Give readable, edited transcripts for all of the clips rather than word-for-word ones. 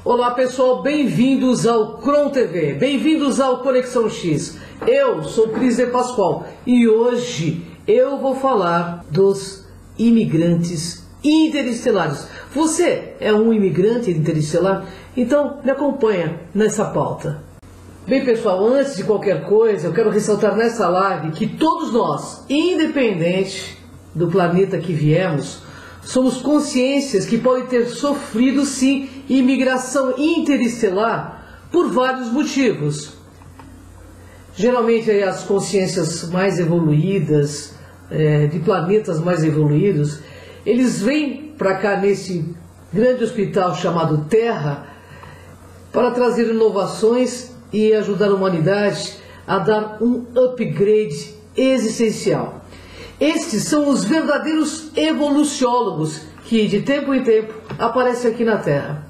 Olá pessoal, bem-vindos ao Cron TV, bem-vindos ao Conexão X. Eu sou Cris de Pascoal e hoje eu vou falar dos imigrantes interestelares. Você é um imigrante interestelar? Então me acompanha nessa pauta. Bem pessoal, antes de qualquer coisa, eu quero ressaltar nessa live que todos nós, independente do planeta que viemos, somos consciências que podem ter sofrido sim imigração interestelar por vários motivos. Geralmente as consciências mais evoluídas, de planetas mais evoluídos, eles vêm para cá nesse grande hospital chamado Terra para trazer inovações e ajudar a humanidade a dar um upgrade existencial. Estes são os verdadeiros evoluciólogos que de tempo em tempo aparecem aqui na Terra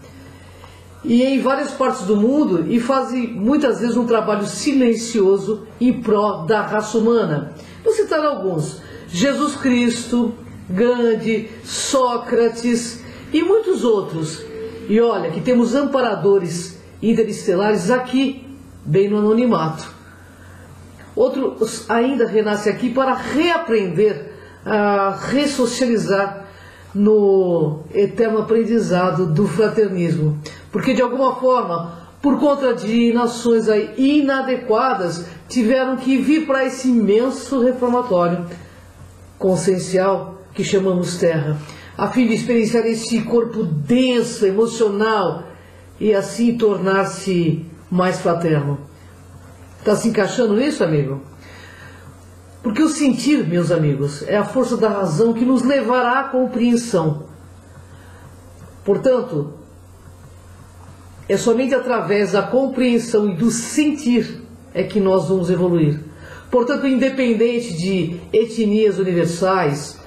e em várias partes do mundo e fazem muitas vezes um trabalho silencioso em prol da raça humana. Vou citar alguns: Jesus Cristo, Gandhi, Sócrates e muitos outros. E olha que temos amparadores interestelares aqui, bem no anonimato. Outros ainda renascem aqui para reaprender a ressocializar no eterno aprendizado do fraternismo. Porque de alguma forma, por conta de nações aí inadequadas, tiveram que vir para esse imenso reformatório consciencial que chamamos Terra, a fim de experienciar esse corpo denso, emocional e assim tornar-se mais fraterno. Está se encaixando nisso, amigo? Porque o sentir, meus amigos, é a força da razão que nos levará à compreensão. Portanto, é somente através da compreensão e do sentir é que nós vamos evoluir. Portanto, independente de etnias universais,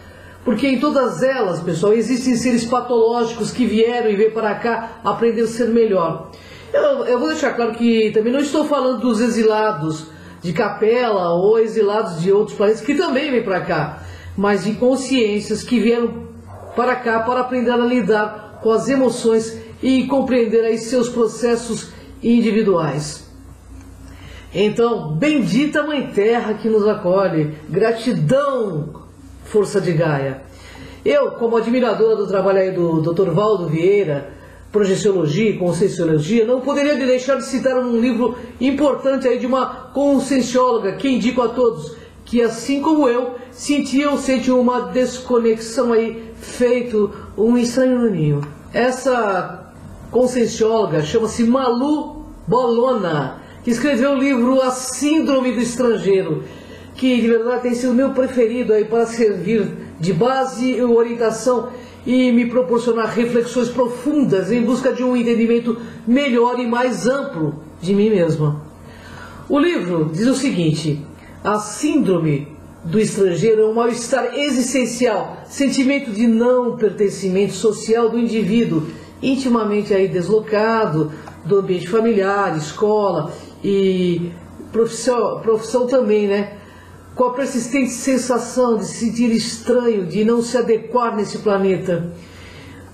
porque em todas elas, pessoal, existem seres patológicos que vieram e veio para cá aprender a ser melhor. Eu vou deixar claro que também não estou falando dos exilados de Capela ou exilados de outros países que também vêm para cá, mas de consciências que vieram para cá para aprender a lidar com as emoções e compreender aí seus processos individuais. Então, bendita Mãe Terra que nos acolhe, gratidão, força de Gaia. Eu, como admiradora do trabalho aí do Dr. Valdo Vieira, Projeciologia e Conscienciologia, não poderia deixar de citar um livro importante aí de uma consciencióloga que indico a todos, que assim como eu, sente uma desconexão aí, feito um estranho no ninho. Essa consciencióloga chama-se Malu Bolona, que escreveu o livro A Síndrome do Estrangeiro, que de verdade tem sido meu preferido aí para servir de base e orientação e me proporcionar reflexões profundas em busca de um entendimento melhor e mais amplo de mim mesma. O livro diz o seguinte: a síndrome do estrangeiro é um mal-estar existencial, sentimento de não pertencimento social do indivíduo, intimamente aí deslocado do ambiente familiar, escola e profissão também, né? Com a persistente sensação de se sentir estranho, de não se adequar nesse planeta.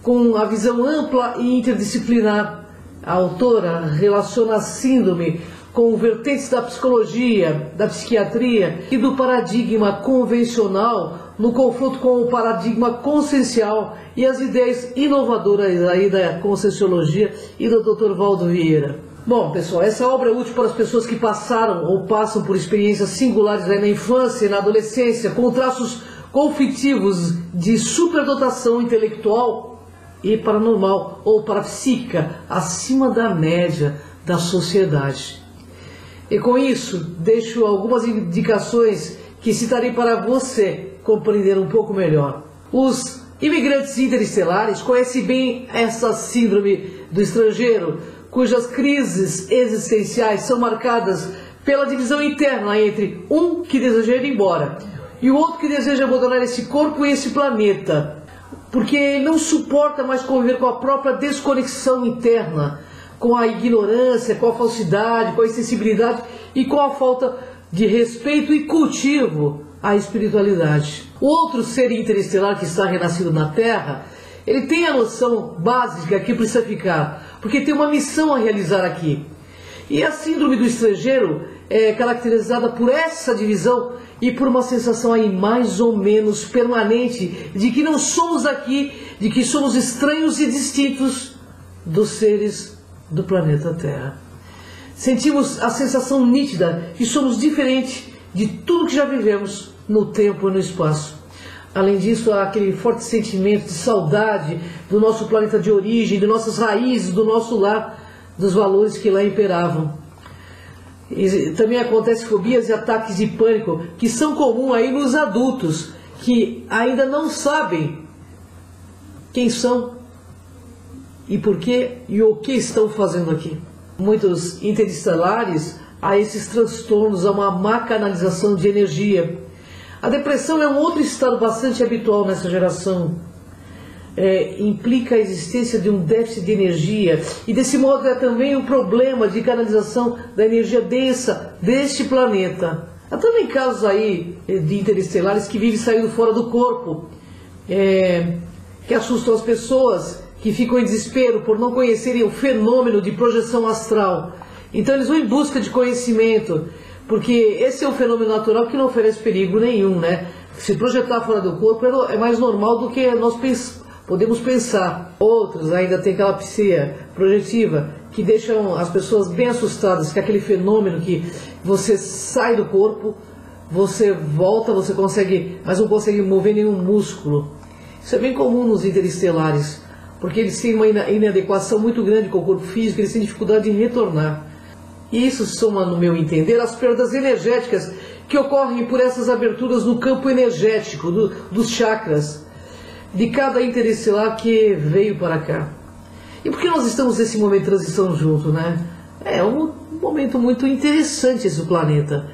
Com a visão ampla e interdisciplinar, a autora relaciona a síndrome com vertentes da psicologia, da psiquiatria e do paradigma convencional no confronto com o paradigma consciencial e as ideias inovadoras aí da Conscienciologia e do Dr. Valdo Vieira. Bom, pessoal, essa obra é útil para as pessoas que passaram ou passam por experiências singulares aí na infância e na adolescência, com traços conflitivos de superdotação intelectual e paranormal ou parapsíquica acima da média da sociedade. E com isso, deixo algumas indicações que citarei para você compreender um pouco melhor. Os imigrantes interestelares conhecem bem essa síndrome do estrangeiro, cujas crises existenciais são marcadas pela divisão interna entre um que deseja ir embora e o outro que deseja abandonar esse corpo e esse planeta, porque ele não suporta mais conviver com a própria desconexão interna, com a ignorância, com a falsidade, com a insensibilidade e com a falta de respeito e cultivo à espiritualidade. O outro ser interestelar que está renascido na Terra Ele tem a noção básica que precisa ficar, porque tem uma missão a realizar aqui. E a síndrome do estrangeiro é caracterizada por essa divisão e por uma sensação aí mais ou menos permanente de que não somos aqui, de que somos estranhos e distintos dos seres do planeta Terra. Sentimos a sensação nítida que somos diferentes de tudo que já vivemos no tempo e no espaço. Além disso, há aquele forte sentimento de saudade do nosso planeta de origem, de nossas raízes, do nosso lar, dos valores que lá imperavam. E também acontecem fobias e ataques de pânico que são comuns aí nos adultos, que ainda não sabem quem são e por quê e o que estão fazendo aqui. Muitos interestelares, há esses transtornos, há uma má canalização de energia. A depressão é um outro estado bastante habitual nessa geração. Implica a existência de um déficit de energia e desse modo é também um problema de canalização da energia densa deste planeta. Há também casos aí de interestelares que vivem saindo fora do corpo, que assustam as pessoas, que ficam em desespero por não conhecerem o fenômeno de projeção astral. Então eles vão em busca de conhecimento, porque esse é um fenômeno natural que não oferece perigo nenhum, né? Se projetar fora do corpo é mais normal do que nós podemos pensar. Outros ainda têm calapsia projetiva, que deixam as pessoas bem assustadas com aquele fenômeno que você sai do corpo, você volta, você consegue, mas não consegue mover nenhum músculo. Isso é bem comum nos interestelares, porque eles têm uma inadequação muito grande com o corpo físico, eles têm dificuldade em retornar. E isso soma, no meu entender, as perdas energéticas que ocorrem por essas aberturas no campo energético, dos chakras, de cada interestelar que veio para cá. E por que nós estamos nesse momento de transição junto, né? É um momento muito interessante esse planeta.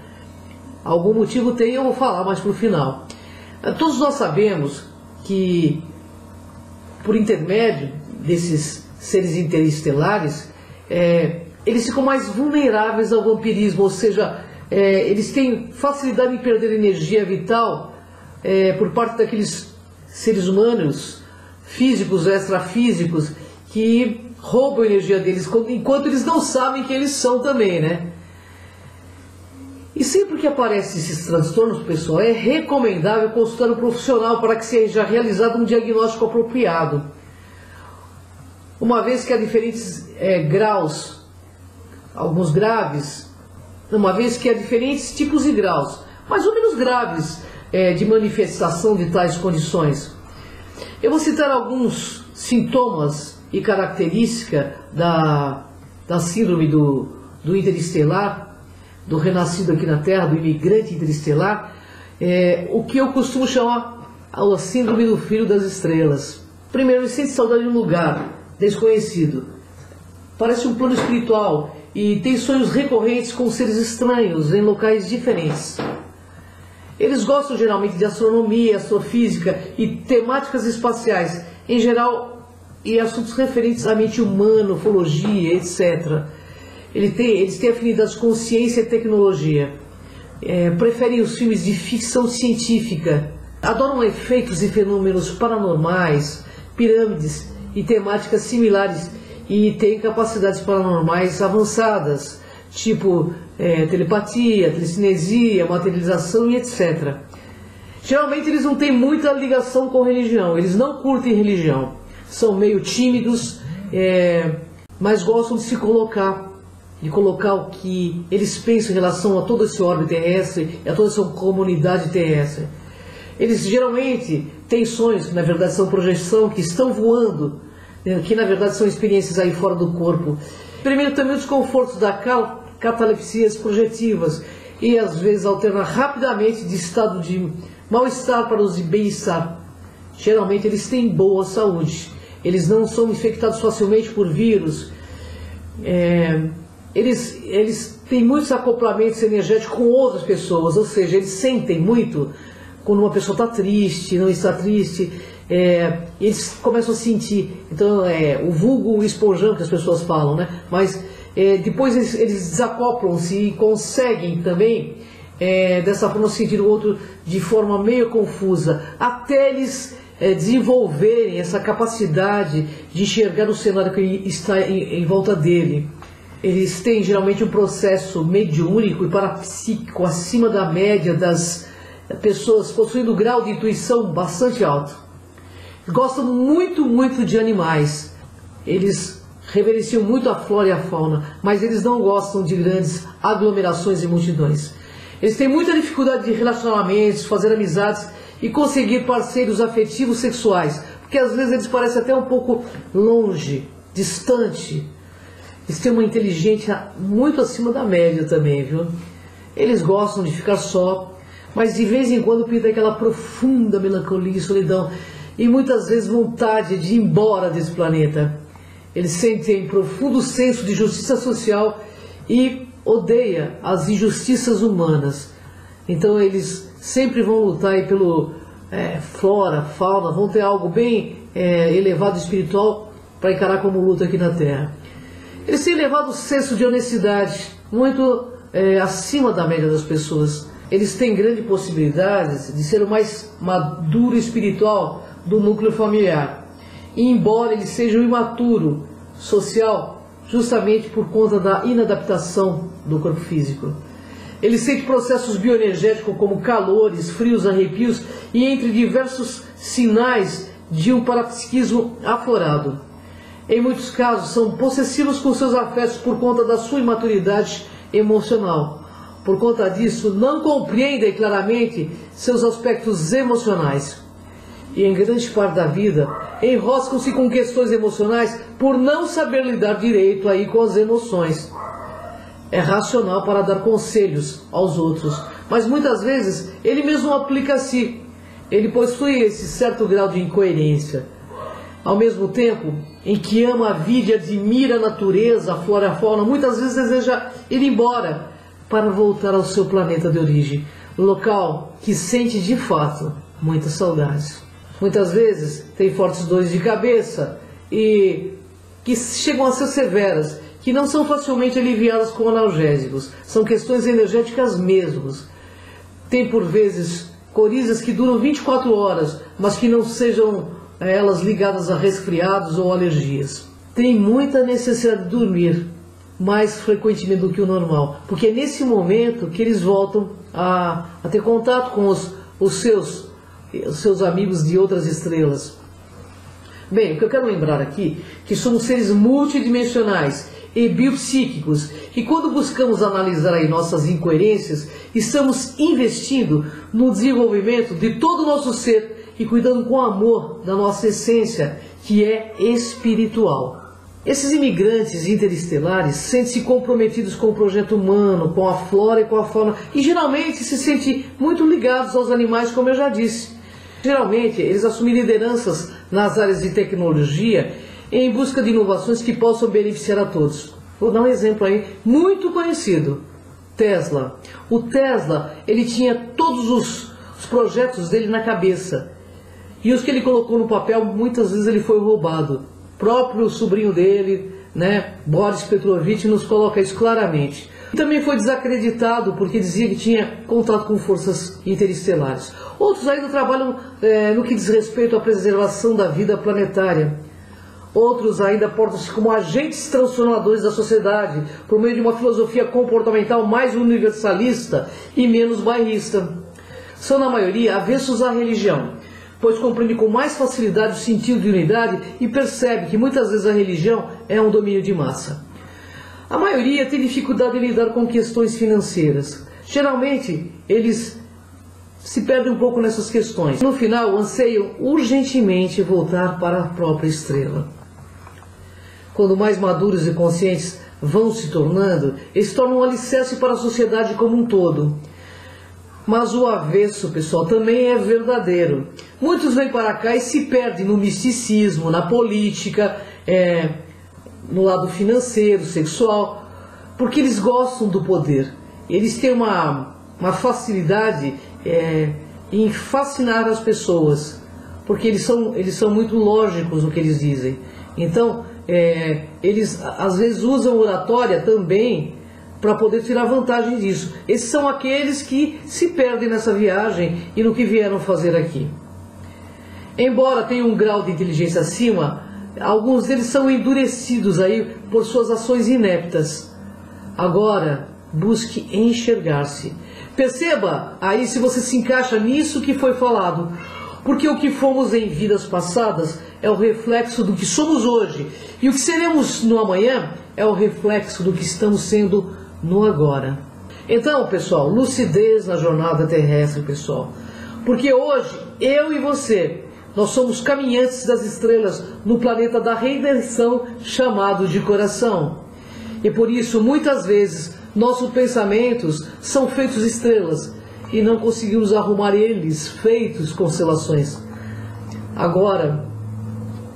Algum motivo tem, eu vou falar mais para o final. Todos nós sabemos que, por intermédio desses seres interestelares, eles ficam mais vulneráveis ao vampirismo, ou seja, eles têm facilidade em perder energia vital por parte daqueles seres humanos, físicos, extrafísicos, que roubam a energia deles, enquanto eles não sabem quem eles são também, né? E sempre que aparecem esses transtornos, pessoal, é recomendável consultar um profissional para que seja realizado um diagnóstico apropriado. Uma vez que há diferentes graus, alguns graves, uma vez que há diferentes tipos de graus, mais ou menos graves, de manifestação de tais condições. Eu vou citar alguns sintomas e características da síndrome do interestelar, do renascido aqui na Terra, do imigrante interestelar, o que eu costumo chamar a síndrome do filho das estrelas. Primeiro, ele sente saudade de um lugar desconhecido, parece um plano espiritual e tem sonhos recorrentes com seres estranhos em locais diferentes. Eles gostam geralmente de astronomia, astrofísica e temáticas espaciais, em geral, e assuntos referentes à mente humana, ufologia, etc. Eles têm afinidades com ciência e tecnologia, preferem os filmes de ficção científica, adoram efeitos e fenômenos paranormais, pirâmides e temáticas similares, e têm capacidades paranormais avançadas, tipo telepatia, telecinesia, materialização e etc. Geralmente eles não têm muita ligação com religião, eles não curtem religião, são meio tímidos, mas gostam de se colocar, o que eles pensam em relação a todo esse orbe terrestre e a toda essa comunidade terrestre. Eles geralmente têm sonhos, que na verdade são projeção, que estão voando, que na verdade são experiências aí fora do corpo. Primeiro também os desconfortos da catalepsias projetivas e às vezes alterna rapidamente de estado de mal-estar para os de bem-estar. Geralmente eles têm boa saúde, eles não são infectados facilmente por vírus, eles têm muitos acoplamentos energéticos com outras pessoas, ou seja, eles sentem muito quando uma pessoa está triste, não está triste, eles começam a sentir. Então o vulgo esponjão que as pessoas falam, né? Mas depois eles desacoplam-se e conseguem também dessa forma sentir o outro de forma meio confusa, até eles desenvolverem essa capacidade de enxergar o cenário que está em volta dele. Eles têm geralmente um processo mediúnico e parapsíquico acima da média das pessoas, possuindo um grau de intuição bastante alto. Gostam muito de animais. Eles reverenciam muito a flora e a fauna, mas eles não gostam de grandes aglomerações e multidões. Eles têm muita dificuldade de relacionamentos, fazer amizades e conseguir parceiros afetivos sexuais, porque às vezes eles parecem até um pouco longe, distante. Eles têm uma inteligência muito acima da média também, viu? Eles gostam de ficar só, mas de vez em quando pinta aquela profunda melancolia e solidão, e muitas vezes vontade de ir embora desse planeta. Eles sentem profundo senso de justiça social e odeia as injustiças humanas. Então eles sempre vão lutar aí pelo flora, fauna, vão ter algo bem elevado espiritual para encarar como luta aqui na Terra. Eles têm elevado senso de honestidade, muito acima da média das pessoas. Eles têm grande possibilidade de ser o mais maduro espiritual do núcleo familiar. E embora ele seja um imaturo social, justamente por conta da inadaptação do corpo físico. Ele sente processos bioenergéticos como calores, frios, arrepios e entre diversos sinais de um parapsiquismo aflorado. Em muitos casos são possessivos com seus afetos por conta da sua imaturidade emocional. Por conta disso, não compreendem claramente seus aspectos emocionais. E em grande parte da vida, enroscam-se com questões emocionais por não saber lidar direito aí com as emoções. É racional para dar conselhos aos outros, mas muitas vezes ele mesmo aplica a si. Ele possui esse certo grau de incoerência. Ao mesmo tempo em que ama a vida e admira a natureza, a flora e a fauna, muitas vezes deseja ir embora para voltar ao seu planeta de origem, local que sente de fato muitas saudades. Muitas vezes tem fortes dores de cabeça e que chegam a ser severas, que não são facilmente aliviadas com analgésicos. São questões energéticas mesmo. Tem por vezes corizas que duram 24 horas, mas que não sejam elas ligadas a resfriados ou alergias. Tem muita necessidade de dormir, mais frequentemente do que o normal, porque é nesse momento que eles voltam a ter contato com os seus amigos de outras estrelas. Bem, o que eu quero lembrar aqui é que somos seres multidimensionais e biopsíquicos, e quando buscamos analisar aí nossas incoerências, estamos investindo no desenvolvimento de todo o nosso ser e cuidando com amor da nossa essência, que é espiritual. Esses imigrantes interestelares sentem-se comprometidos com o projeto humano, com a flora e com a fauna, e geralmente se sentem muito ligados aos animais, como eu já disse. Geralmente eles assumem lideranças nas áreas de tecnologia em busca de inovações que possam beneficiar a todos. Vou dar um exemplo aí muito conhecido: Tesla. O Tesla, ele tinha todos os projetos dele na cabeça, e os que ele colocou no papel, muitas vezes ele foi roubado. O próprio sobrinho dele, Boris Petrovich, nos coloca isso claramente. Também foi desacreditado porque dizia que tinha contato com forças interestelares. Outros ainda trabalham no que diz respeito à preservação da vida planetária. Outros ainda portam-se como agentes transformadores da sociedade, por meio de uma filosofia comportamental mais universalista e menos bairrista. São, na maioria, avessos à religião, pois compreende com mais facilidade o sentido de unidade e percebe que muitas vezes a religião é um domínio de massa. A maioria tem dificuldade em lidar com questões financeiras. Geralmente, eles se perdem um pouco nessas questões. No final, anseiam urgentemente voltar para a própria estrela. Quando mais maduros e conscientes vão se tornando, eles se tornam um alicerce para a sociedade como um todo. Mas o avesso, pessoal, também é verdadeiro. Muitos vêm para cá e se perdem no misticismo, na política, no lado financeiro, sexual, porque eles gostam do poder. Eles têm uma facilidade em fascinar as pessoas, porque eles são muito lógicos no que eles dizem. Então, eles às vezes usam oratória também para poder tirar vantagem disso. Esses são aqueles que se perdem nessa viagem e no que vieram fazer aqui. Embora tenham um grau de inteligência acima, alguns deles são endurecidos aí por suas ações ineptas. Agora, busque enxergar-se. Perceba aí se você se encaixa nisso que foi falado, porque o que fomos em vidas passadas é o reflexo do que somos hoje, e o que seremos no amanhã é o reflexo do que estamos sendo no agora. Então, pessoal, lucidez na jornada terrestre, pessoal, porque hoje eu e você, nós somos caminhantes das estrelas no planeta da redenção chamado de coração. E por isso, muitas vezes, nossos pensamentos são feitos estrelas e não conseguimos arrumar eles feitos constelações. Agora,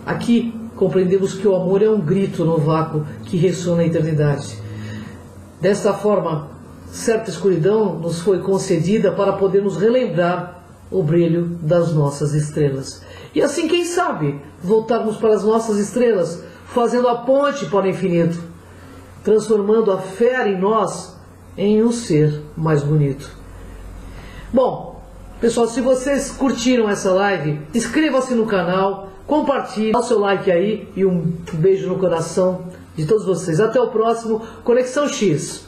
aqui compreendemos que o amor é um grito no vácuo que ressoa na eternidade. Desta forma, certa escuridão nos foi concedida para podermos relembrar o brilho das nossas estrelas. E assim, quem sabe, voltarmos para as nossas estrelas, fazendo a ponte para o infinito, transformando a fé em nós em um ser mais bonito. Bom, pessoal, se vocês curtiram essa live, inscreva-se no canal, compartilhe, dá o seu like aí e um beijo no coração de todos vocês. Até o próximo Conexão X.